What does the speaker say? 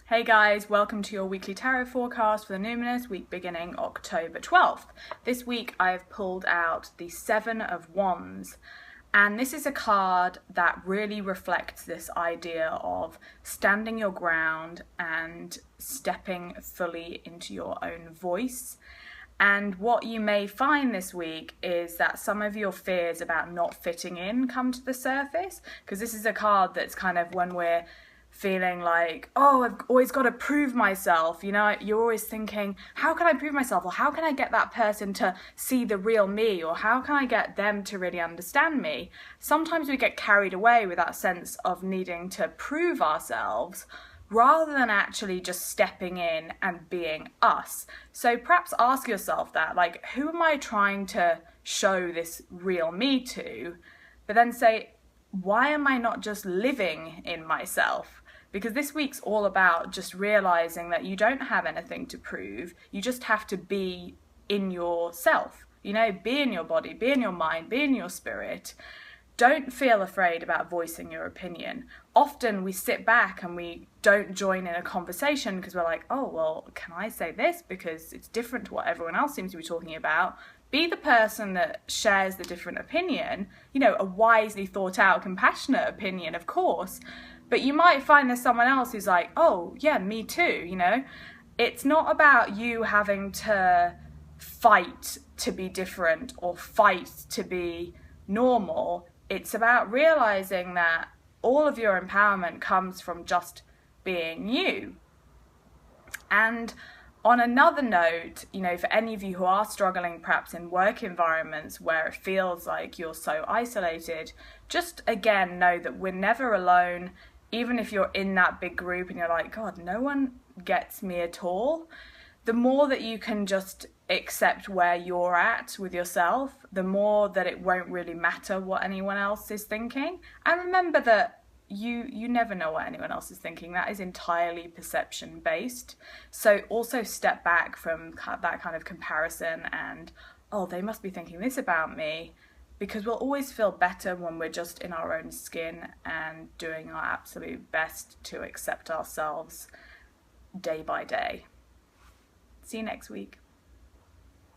Hey guys, welcome to your weekly tarot forecast for the Numinous week beginning October 12th. This week I've pulled out the Seven of Wands, and this is a card that really reflects this idea of standing your ground and stepping fully into your own voice. And what you may find this week is that some of your fears about not fitting in come to the surface, because this is a card that's kind of when we're feeling like, oh, I've always got to prove myself, you're always thinking, how can I prove myself, or how can I get that person to see the real me, or how can I get them to really understand me? Sometimes we get carried away with that sense of needing to prove ourselves rather than actually just stepping in and being us. So perhaps ask yourself that, like, who am I trying to show this real me to? But then say, why am I not just living in myself? Because this week's all about just realizing that you don't have anything to prove. You just have to be in yourself, be in your body, be in your mind, be in your spirit. Don't feel afraid about voicing your opinion. Often we sit back and we don't join in a conversation because we're like, oh, well, can I say this? Because it's different to what everyone else seems to be talking about. Be the person that shares the different opinion, a wisely thought out, compassionate opinion, of course. But you might find there's someone else who's like, oh, yeah, me too, It's not about you having to fight to be different or fight to be normal. It's about realizing that all of your empowerment comes from just being you. And on another note, for any of you who are struggling perhaps in work environments where it feels like you're so isolated, just again know that we're never alone. Even if you're in that big group and you're like, God, no one gets me at all. The more that you can just accept where you're at with yourself, the more that it won't really matter what anyone else is thinking. And remember that you never know what anyone else is thinking. That is entirely perception based. So also step back from that kind of comparison and, oh, they must be thinking this about me, because we'll always feel better when we're just in our own skin and doing our absolute best to accept ourselves day by day. See you next week.